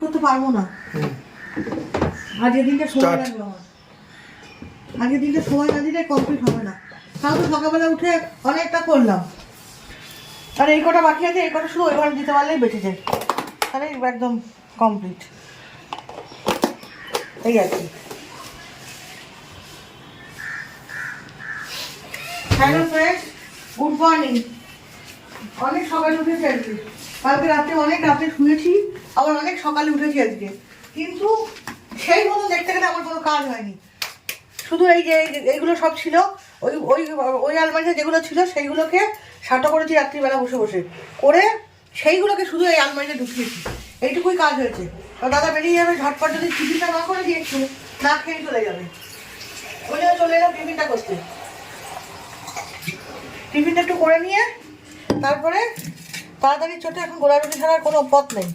করতে পারবো না। আজকের দিনটা সময় লাগবে আমার। আজকের দিনটা সময় না দিলে কমপ্লিট হবে না। তাও তো সকালবেলা উঠে অনেকটা করলাম, আর এই কটা বাকি আছে, এই কটা শুধু ওই ঘরে দিতে পারলেই বেঁচে যায়, তাহলে একদম কমপ্লিট। এই আর কি। Hello friends, good morning. অনেক সকালে উঠেছি আজকে, কালকে রাতে অনেক রাতে শুনেছি, আবার অনেক সকালে উঠেছি আজকে, কিন্তু সেই মতো দেখতে গেলে আমার কোনো কাজ হয়নি। শুধু এই যে এইগুলো সব ছিল, ওই ওই ওই আলমারিতে যেগুলো ছিল সেইগুলোকে সাটো করেছি রাত্রিবেলা বসে বসে করে, সেইগুলোকে শুধু এই আলমারিতে ঢুকিয়েছি, এইটুকুই কাজ হয়েছে। দাদা বেরিয়ে যাবে, ঝটপট যদি টিফিনটা না করে দিয়ে একটু না খেয়ে চলে যাবে, ওই জন্য চলে এলাম টিফিনটা করতে। টিফিনটা একটু করে নিয়ে তারপরে তাড়াতাড়ি ছোটো, এখন গোলা রুটি ছাড়ার কোনো পথ নেই।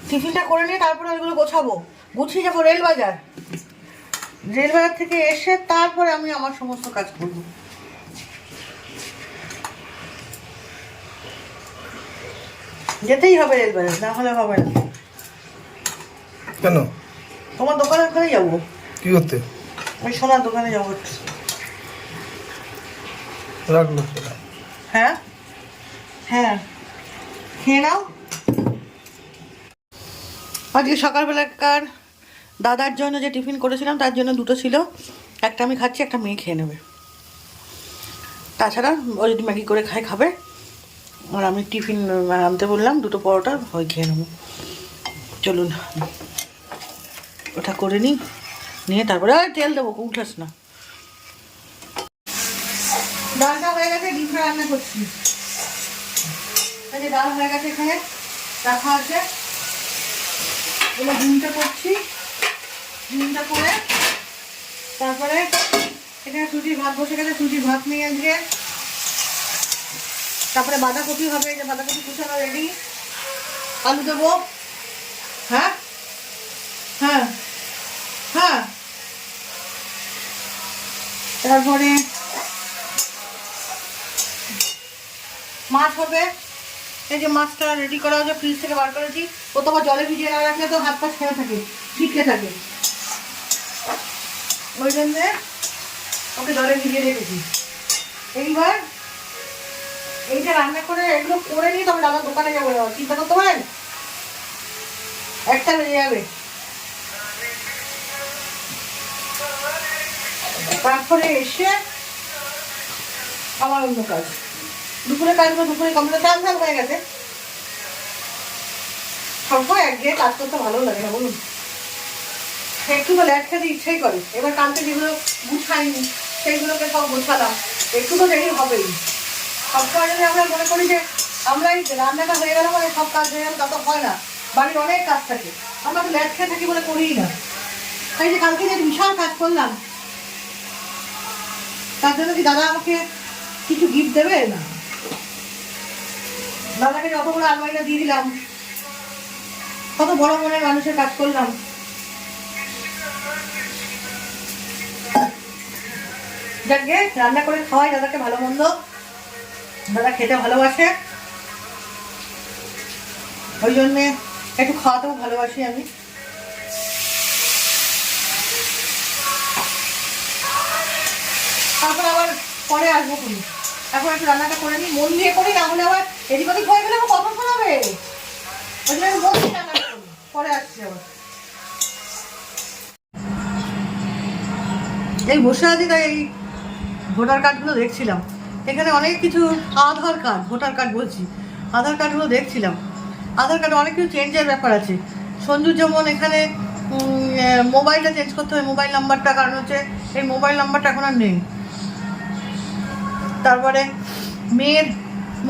টিফিনটা করে নিয়ে তারপরে ওইগুলো গোছাবো, গুছিয়ে যাবো রেলবাজার। রেলবাজার থেকে এসে তারপরে আমি আমার সমস্ত কাজ করব। যেতেই হবে রেলবাজার, না হলে হবে না। কেন? তোমার দোকানের ওখানে যাবো। কি করতে? ওই সোনার দোকানে যাবো। রাখলো। হ্যাঁ হ্যাঁ, খেয়ে নাও। আজকে সকালবেলাকার দাদার জন্য যে টিফিন করেছিলাম তার জন্য দুটো ছিল, একটা আমি খাচ্ছি, একটা মেয়ে খেয়ে নেবে। তাছাড়া ও যদি ম্যাগি করে খায় খাবে, আর আমি টিফিন আনতে বললাম, দুটো পরোটা ওই খেয়ে নেবো। চলুন ওটা করে নিই, নিয়ে তারপরে আর তেল দেবো, উঠাস না। ডালটা হয়ে গেছে, ডিমটা রান্না করছি। এই যে ডাল হয়ে গেছে, এখানে রাখা আছে, এবার ডিমটা করছি। ডিমটা করে তারপরে এখানে সুজির ভাত বসে গেছে, সুজির ভাত নিয়ে আজকে। তারপরে বাঁধাকপি হবে, এই যে বাঁধাকপি কুচানো রেডি। আলু দেবো। হ্যাঁ হ্যাঁ হ্যাঁ। তারপরে মাছ হবে, এই যে মাছটা রেডি করা হচ্ছে, ফ্রিজ থেকে বার করেছি। ও তো আবার জলে ভিজিয়ে না রাখলে তো হাত পা ছেড়ে থাকে, ছিটকে থাকে, ওই জন্যে ওকে জলে ভিজিয়ে রেখেছি। এইবার এইটা রান্না করে এগুলো করে নিই, তবে দাদার দোকানে যাবো। চিন্তা করতে পারেন, একটা বেজে যাবে। তারপরে এসে আমার অন্য কাজ, দুপুরে কাজগুলো দুপুরে কমপ্লিট। চান চান হয়ে গেছে। সবসময় একঘেয়ে কাজ করতে ভালো লাগে না বলুন, একটু তো ল্যাট খেতে ইচ্ছাই করে। এবার কালকে যেগুলো গুছাইনি সেইগুলোকে সব গোছালাম, একটু তো দেরি হবেই। সবসময় যদি আমরা মনে করি যে আমরা এই রান্নাটা হয়ে গেল মানে সব কাজ হয়ে গেল, তা তো হয় না। বাড়ির অনেক কাজ থাকে, আমরা তো ল্যাট খেয়ে থাকি বলে করিই না। তাই যে কালকে যে বিশাল কাজ করলাম, তার জন্য কি দাদা আমাকে কিছু গিফট দেবে না? দাদাকে যত বড় আলমারিটা দিয়ে দিলাম, কত বড় মনের মানুষের কাজ করলাম। যাকে রান্না করে খাওয়াই দাদাকে ভালো মন্দ, দাদা খেতে ভালোবাসে, ওই জন্যে একটু খাওয়াতেও ভালোবাসি আমি। তারপর আবার পরে আসবো করি, এখন একটু রান্নাটা করে নিই, মন দিয়ে করি, না হলে আবার এদিক ওদিক হয়ে গেলে আমার কথা শোনাবে, ওই জন্য মন দিয়ে রান্নাটা করি। পরে আসছি আবার। এই বসে আছি, তাই এই ভোটার কার্ডগুলো দেখছিলাম। এখানে অনেক কিছু আধার কার্ড, ভোটার কার্ড বলছি, আধার কার্ডগুলো দেখছিলাম। আধার কার্ডে অনেক কিছু চেঞ্জের ব্যাপার আছে। সঞ্জুর যেমন এখানে মোবাইলটা চেঞ্জ করতে হবে, মোবাইল নাম্বারটা, কারণ হচ্ছে এই মোবাইল নাম্বারটা এখন আর নেই। তারপরে মেয়ের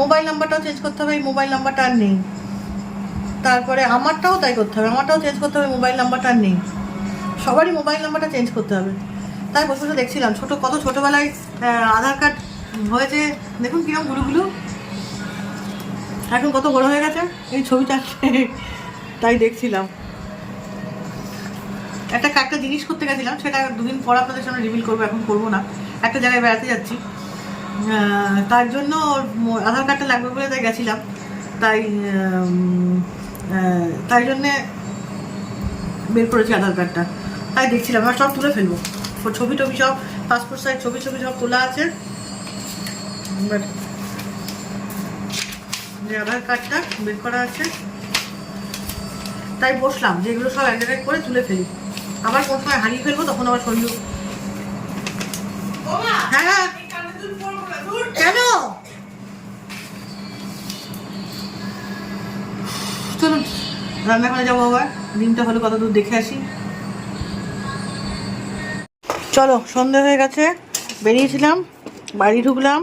মোবাইল নাম্বারটাও চেঞ্জ করতে হবে, এই মোবাইল নাম্বারটা আর নেই। তারপরে আমারটাও তাই করতে হবে, আমারটাও চেঞ্জ করতে হবে, মোবাইল নাম্বারটা আর নেই। সবারই মোবাইল নাম্বারটা চেঞ্জ করতে হবে। তাই বসে বসে দেখছিলাম, কত ছোটোবেলায় আধার কার্ড হয়েছে, দেখুন কিরকম গুলুগুলু, এখন কত বড় হয়ে গেছে এই ছবিটা, তাই দেখছিলাম। একটা জিনিস করতে গেছিলাম, সেটা দুদিন পর আপনাদের সামনে রিভিল করবো, এখন করবো না। একটা জায়গায় বেড়াতে যাচ্ছি, তার জন্য আধার কার্ডটা লাগবে বলে তাই গেছিলাম। তাই তাই জন্যে বের করেছি আধার কার্ডটা। তাই দেখছিলাম আর সব তুলে ফেলবো, ছবি টবি সব পাসপোর্ট সাইজ ছবি সব তোলা আছে। এবার যে আধার কার্ডটা বের করা আছে, তাই বসলাম যে এগুলো সব এক জায়গায় করে তুলে ফেলি, আবার কোন সময় হারিয়ে ফেলবো তখন আবার সঞ্জু। হ্যাঁ কেন? চলুন রান্নাঘরে যাবো, আবার ডিমটা হলে কত দূর দেখে আসি। চলো সন্ধে হয়ে গেছে, বেরিয়েছিলাম, বাড়ি ঢুকলাম,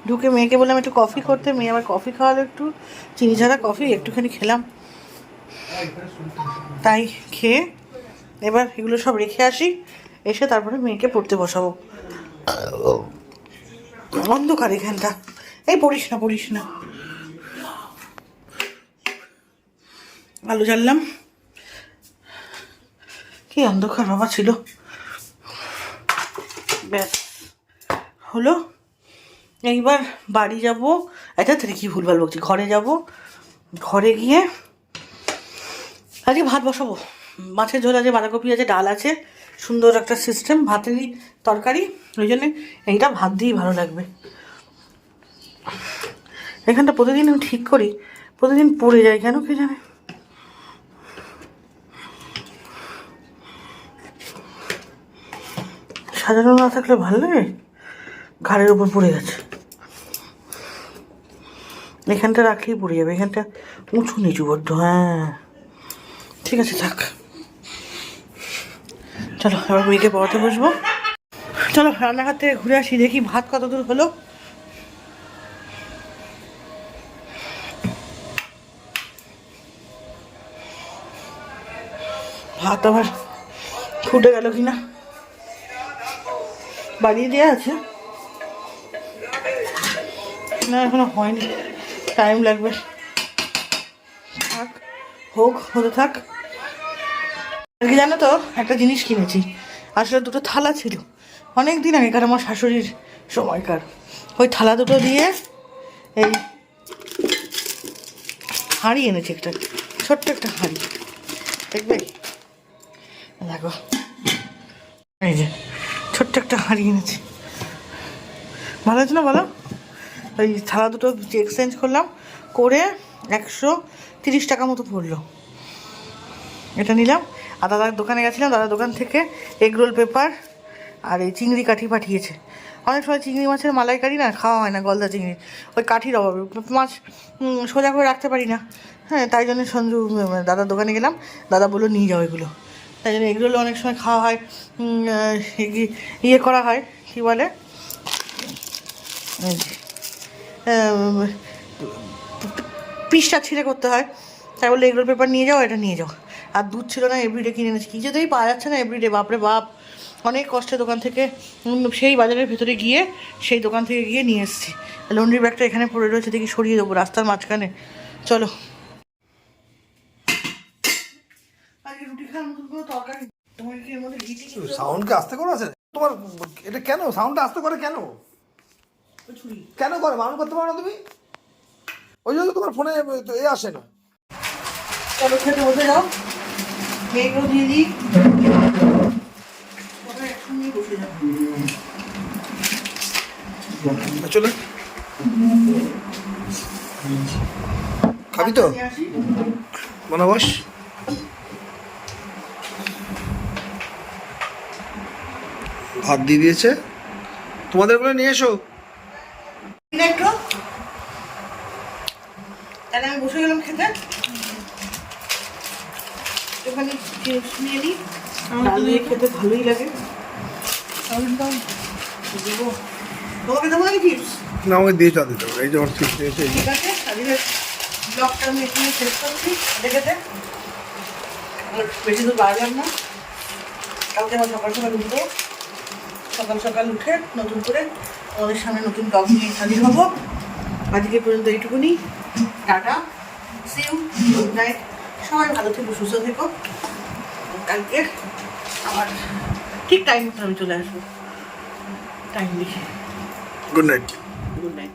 ঢুকে মেয়েকে বললাম একটু কফি করতে, মেয়ে আবার কফি খাওয়ালো, একটু চিনি ছাড়া কফি একটুখানি খেলাম। তাই খেয়ে এবার এগুলো সব রেখে আসি, এসে তারপরে মেয়েকে পড়তে বসাবো। অন্ধকার এখানটা, এই পড়িস না। আলো জ্বাললাম, কি অন্ধকার বাবা ছিল। ব্যাস হলো, এইবার বাড়ি যাব। আচ্ছা তাহলে কি ভুলভাল বলছি, ঘরে যাব, ঘরে গিয়ে আজকে ভাত বসাবো। মাছের ঝোল আছে, বাঁধাকপি আছে, ডাল আছে, সুন্দর একটা সিস্টেম, ভাতেরই তরকারি, ওই জন্যে এইটা ভাত দিয়েই ভালো লাগবে। এখানটা প্রতিদিন আমি ঠিক করি, প্রতিদিন পড়ে যায় কেন কে জানে। সাজানো না থাকলে ভালো লাগে, ঘাড়ের উপর পড়ে গেছে। এখানটা রাখলেই পড়ে যাবে, এখানটা উঁচু নিচু বড্ড। হ্যাঁ ঠিক আছে থাক, চলো এবার মেয়েকে পড়াতে বসবো। চলো রান্নাঘর থেকে ঘুরে আসি, দেখি ভাত কত দূর হলো। ভাত আবার ফুটে গেল কিনা, বাড়িয়ে দেওয়া আছে না, এখনো হয়নি, টাইম লাগবে, থাক হোক, হতে থাক। আজকে জানো তো একটা জিনিস কিনেছি, আসলে দুটো থালা ছিল অনেক দিন আগেকার, আমার শাশুড়ির সময়কার, ওই থালা দুটো দিয়ে এই হাঁড়ি এনেছি, একটা ছোট্ট একটা হাঁড়ি, দেখবে দেখো, এই যে ছোট্ট একটা হাঁড়ি এনেছি, ভালো আছে না বলো? ওই থালা দুটো এক্সচেঞ্জ করলাম, করে 130 টাকা মতো পড়লো। এটা নিলাম, আর দাদার দোকানে গেছিলাম, দাদার দোকান থেকে এগরোল পেপার আর এই চিংড়ি কাঠি পাঠিয়েছে। অনেক সময় চিংড়ি মাছের মালাইকারি না খাওয়া হয় না, গলদা চিংড়ি, ওই কাঠির অভাবে মাছ সোজা করে রাখতে পারি না। হ্যাঁ তাই জন্য সঞ্জু দাদার দোকানে গেলাম, দাদা বললো নিয়ে যাও এগুলো, তাই জন্য এগরোল অনেক সময় খাওয়া হয়, ইয়ে করা হয়, কী বলে পিসটা ছিঁড়ে করতে হয়, তাই বললে এগরোল পেপার নিয়ে যাও, এটা নিয়ে যাও। আর দুধ ছিল না, এভরিডে কিনে এনেছি, কিছুতেই পাওয়া যাচ্ছে না এভরিডে, বাপরে বাপ, অনেক কষ্টে দোকান থেকে সেই বাজারের ভেতরে গিয়ে সেই দোকান থেকে গিয়ে নিয়ে এসেছি। লন্ড্রির ব্যাগটা এখানে পড়ে রয়েছে, দেখি সরিয়ে দেবো রাস্তার মাঝখানে। চলো আজকে রুটি খাওয়ার মতন কোনো তরকারি, তোমার কি এর মধ্যে ঘিটি সাউন্ডকে আস্তে করে আছে তোমার, এটা কেন সাউন্ডটা আস্তে করে কেন? কেন করে মানুষ করতে পারো না তুমি? ওই জন্য তোমার ফোনে এ আসে না। চলো খেতে বসে যাও, মেয়েকেও দিয়ে দিই, একসঙ্গে বসে যাও। চলে খাবি তো মনে বস। ভাত দিয়ে দিয়েছে, তোমাদের বলে নিয়ে এসো। একটু তাহলে আমি বসে গেলাম খেতে, একটুখানি চিপস নিয়ে নিই, ডাল দিয়ে খেতে ভালোই লাগে। দেবো তোমাকে, দেবো নাকি চিপস? না আমাকে দিয়ে চা দিতে হবে, এই যে আমার চিপস নিয়েছে। ঠিক আছে, আজকে ব্লগটা আমি এখানে শেষ করছি, দেখেতে বেশি দূর বাড়লাম না। কালকে আমার সকাল সকাল উঠবো, সকাল সকাল উঠে নতুন করে আমাদের সামনে নতুন ব্লগ নিয়ে হাজির হবো। আজকে পর্যন্ত এইটুকুনি, টাটা, সি ইউ, গুড নাইট, সবাই ভালো থেকো, সুস্থ থেকো। কালকে আবার ঠিক টাইম মতো আমি চলে আসবো, টাইম লিখে। Good night. Good night.